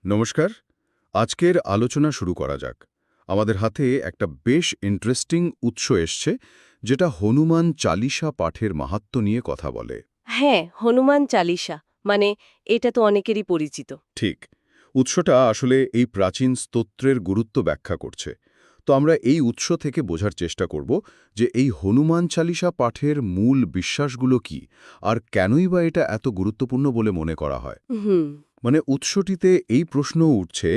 নমস্কার। আজকের আলোচনা শুরু করা যাক। আমাদের হাতে একটা বেশ ইন্টারেস্টিং উৎস এসছে, যেটা হনুমান চালিসা পাঠের মাহাত্ম্য নিয়ে কথা বলে। হ্যাঁ, হনুমান চালিসা মানে এটা তো অনেকেরই পরিচিত। ঠিক। উৎসটা আসলে এই প্রাচীন স্তোত্রের গুরুত্ব ব্যাখ্যা করছে। তো আমরা এই উৎস থেকে বোঝার চেষ্টা করব যে এই হনুমান চালিসা পাঠের মূল বিশ্বাসগুলো কি, আর কেনই বা এটা এত গুরুত্বপূর্ণ বলে মনে করা হয়। হুম। মানে উৎসটিতে এই প্রশ্ন উঠছে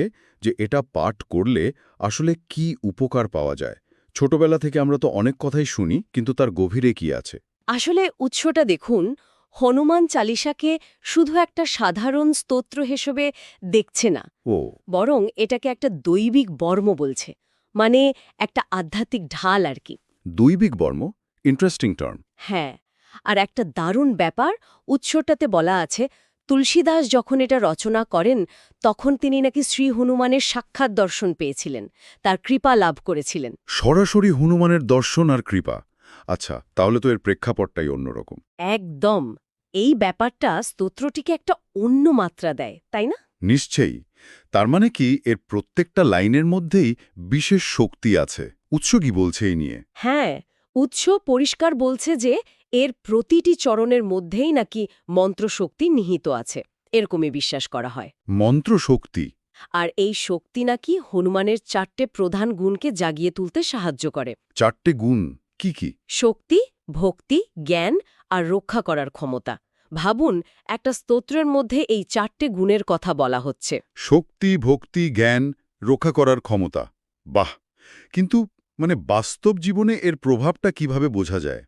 যে এটা পাঠ করলে আসলে কি উপকার পাওয়া যায়। ছোটবেলা থেকে আমরা তো অনেক কথাই শুনি, কিন্তু তার গভীরে কি আছে? আসলে উৎসটা দেখুন, হনুমান চালিসাকে শুধু একটা সাধারণ স্তোত্র হিসেবে দেখছে না, ও, বরং এটাকে একটা দৈবিক বর্ম বলছে। মানে একটা আধ্যাত্মিক ঢাল আর কি। দৈবিক বর্ম, ইন্টারেস্টিং টার্ম। হ্যাঁ, আর একটা দারুণ ব্যাপার, উৎসটাতে বলা আছে তুলসীদাস যখন এটা রচনা করেন তখন তিনি নাকি শ্রী হনুমানের সাক্ষাৎ দর্শন পেয়েছিলেন, তার কৃপা লাভ করেছিলেন। সরাসরি হনুমানের দর্শন আর কৃপা। আচ্ছা, তাহলে তো এর প্রেক্ষাপটটাই অন্যরকম। একদম। এই ব্যাপারটা স্তোত্রটিকে একটা অন্য মাত্রা দেয়, তাই না? নিশ্চয়ই। তার মানে কি এর প্রত্যেকটা লাইনের মধ্যেই বিশেষ শক্তি আছে? উৎস কি বলছে এই নিয়ে? হ্যাঁ, উৎস পরিষ্কার বলছে যে এর প্রতিটি চরণের মধ্যেই নাকি মন্ত্রশক্তি নিহিত আছে, এরকমই বিশ্বাস করা হয়। মন্ত্র শক্তি? আর এই শক্তি নাকি হনুমানের 4টে প্রধান গুণকে জাগিয়ে তুলতে সাহায্য করে। 4টে গুণ কি কি? শক্তি, ভক্তি, জ্ঞান আর রক্ষা করার ক্ষমতা। ভাবুন, একটা স্তোত্রের মধ্যে এই 4টে গুণের কথা বলা হচ্ছে। শক্তি, ভক্তি, জ্ঞান, রক্ষা করার ক্ষমতা। বাহ! কিন্তু বাস্তব জীবনে এর প্রভাবটা কিভাবে বোঝা যায়?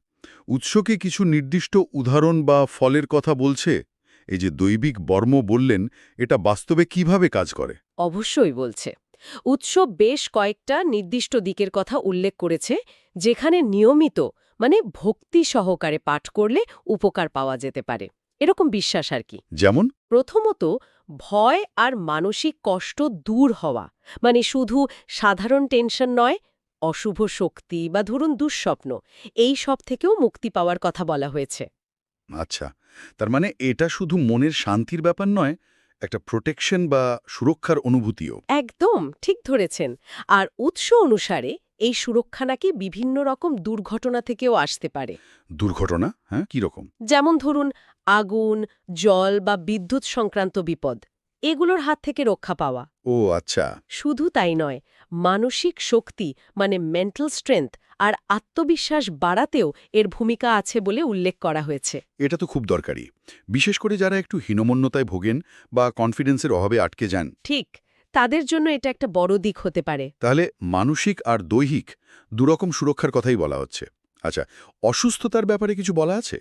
উৎসকে কিছু নির্দিষ্ট উদাহরণ বা ফলের কথা বলছে? এই যে দৈবিক বর্ম বললেন, এটা বাস্তবে কিভাবে কাজ করে? অবশ্যই বলছে। উৎস বেশ কয়েকটা নির্দিষ্ট দিকের কথা উল্লেখ করেছে, যেখানে নিয়মিত মানে ভক্তি সহকারে পাঠ করলে উপকার পাওয়া যেতে পারে, এরকম বিশ্বাস আর কি। যেমন? প্রথমত, ভয় আর মানসিক কষ্ট দূর হওয়া, মানে শুধু সাধারণ টেনশন নয়, অশুভ শক্তি বা ধরুন দুঃস্বপ্ন, এই সব থেকেও মুক্তি পাওয়ার কথা বলা হয়েছে। আচ্ছা, তার মানে এটা শুধু মনের শান্তির ব্যাপার নয়, একটা প্রোটেকশন বা সুরক্ষার অনুভূতিও। একদম ঠিক ধরেছেন। আর উৎস অনুসারে এই সুরক্ষা নাকি বিভিন্ন রকম দুর্ঘটনা থেকেও আসতে পারে। দুর্ঘটনা? হ্যাঁ, কি রকম? যেমন ধরুন, আগুন, জল বা বিদ্যুৎ সংক্রান্ত বিপদ, এগুলোর হাত থেকে রক্ষা পাওয়া। ও আচ্ছা। শুধু তাই নয়, মানসিক শক্তি মানে মেন্টাল স্ট্রেংথ আর আত্মবিশ্বাস বাড়াতেও এর ভূমিকা আছে বলে উল্লেখ করা হয়েছে। এটা তো খুব দরকারি, বিশেষ করে যারা একটু হীনমন্যতায় ভোগেন বা কনফিডেন্সের অভাবে আটকে যান। ঠিক, তাদের জন্য এটা একটা বড় দিক হতে পারে। তাহলে মানসিক আর দৈহিক দুরকম সুরক্ষার কথাই বলা হচ্ছে। আচ্ছা, অসুস্থতার ব্যাপারে কিছু বলা আছে?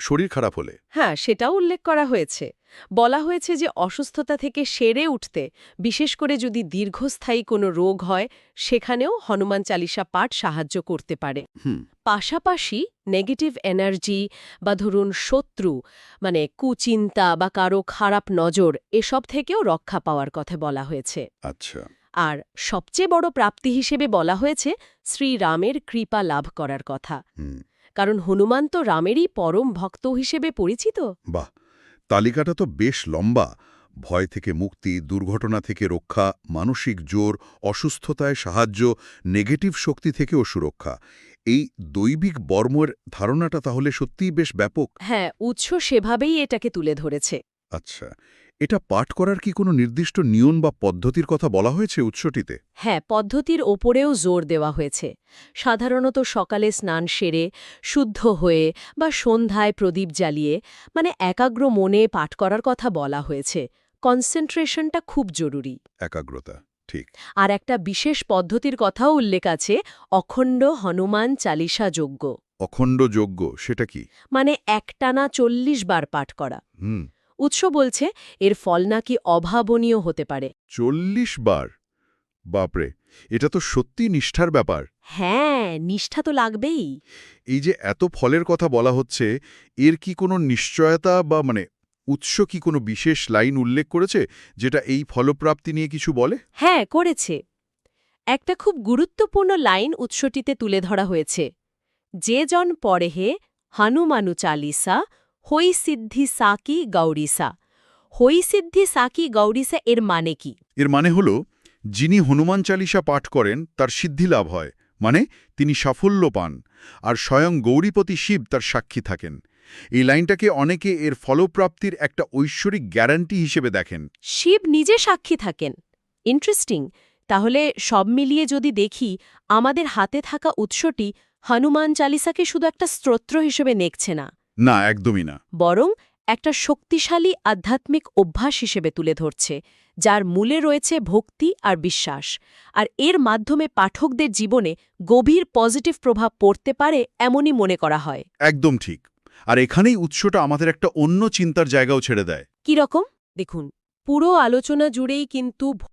শরীর খারাপ হলে? হ্যাঁ, সেটাও উল্লেখ করা হয়েছে। বলা হয়েছে যে অসুস্থতা থেকে সেরে উঠতে, বিশেষ করে যদি দীর্ঘস্থায়ী কোনো রোগ হয়, সেখানেও হনুমান চালিসা পাঠ সাহায্য করতে পারে। হুম। পাশাপাশি নেগেটিভ এনার্জি বা ধরুন শত্রু মানে কুচিন্তা বা কারো খারাপ নজর, এসব থেকেও রক্ষা পাওয়ার কথা বলা হয়েছে। আচ্ছা। আর সবচেয়ে বড় প্রাপ্তি হিসেবে বলা হয়েছে শ্রীরামের কৃপা লাভ করার কথা। হুম। কারণ হনুমান তো রামেরই পরম ভক্ত হিসেবে পরিচিত। বাহ! তালিকাটা তো বেশ লম্বা। ভয় থেকে মুক্তি, দুর্ঘটনা থেকে রক্ষা, মানসিক জোর, অসুস্থতায় সাহায্য, নেগেটিভ শক্তি থেকেও সুরক্ষা। এই দৈবিক বর্মের ধারণাটা তাহলে সত্যিই বেশ ব্যাপক। হ্যাঁ, উৎস সেভাবেই এটাকে তুলে ধরেছে। আচ্ছা, এটা পাঠ করার কি কোনো নির্দিষ্ট নিয়ম বা পদ্ধতির কথা বলা হয়েছে উৎসটিতে? হ্যাঁ, পদ্ধতির ওপরেও জোর দেওয়া হয়েছে। সাধারণত সকালে স্নান সেরে, শুদ্ধ হয়ে বা সন্ধ্যায় প্রদীপ জ্বালিয়ে মানে একাগ্র মনে পাঠ করার কথা বলা হয়েছে। কনসেন্ট্রেশনটা খুব জরুরি। একাগ্রতা, ঠিক। আর একটা বিশেষ পদ্ধতির কথাও উল্লেখ আছে, অখণ্ড হনুমান চালিসা যজ্ঞ। অখণ্ড যজ্ঞ, সেটা কি? মানে একটানা 40 বার পাঠ করা। হুম। উৎস বলছে এর ফল নাকি অভাবনীয় হতে পারে। 40 বার? বাপরে! এটা তো সত্যি নিষ্ঠার ব্যাপার। হ্যাঁ, নিষ্ঠা তো লাগবেই। এই যে এত ফলের কথা বলা হচ্ছে, এর কি কোনো নিশ্চয়তা বা উৎস কি কোনো বিশেষ লাইন উল্লেখ করেছে, যেটা এই ফলপ্রাপ্তি নিয়ে কিছু বলে? হ্যাঁ, করেছে। একটা খুব গুরুত্বপূর্ণ লাইন উৎসটিতে তুলে ধরা হয়েছে। যে জন পড়ে হে হনুমানু চালিসা হই সিদ্ধি সাকি গৌরিসা। হৈসিদ্ধি সাকি গৌরিসা এর মানে কি? এর মানে হল, যিনি হনুমান চালিসা পাঠ করেন তার সিদ্ধি লাভ হয়, মানে তিনি সাফল্য পান, আর স্বয়ং গৌরীপতি শিব তার সাক্ষী থাকেন। এই লাইনটাকে অনেকে এর ফলপ্রাপ্তির একটা ঐশ্বরিক গ্যারান্টি হিসেবে দেখেন। শিব নিজে সাক্ষী থাকেন। ইন্টারেস্টিং। তাহলে সব মিলিয়ে যদি দেখি, আমাদের হাতে থাকা উৎসটি হনুমান চালিসাকে শুধু একটা স্তোত্র হিসেবে নেকছে না, না, একদমই না। বরং একটা শক্তিশালী আধ্যাত্মিক অভ্যাস হিসেবে তুলে ধরছে, যার মূলে রয়েছে ভক্তি আর বিশ্বাস, আর এর মাধ্যমে পাঠকদের জীবনে গভীর পজিটিভ প্রভাব পড়তে পারে এমনই মনে করা হয়। একদম ঠিক। আর এখানেই উৎসটা আমাদের একটা অন্য চিন্তার জায়গাও ছেড়ে দেয়। কি রকম? দেখুন, পুরো আলোচনা জুড়েই কিন্তু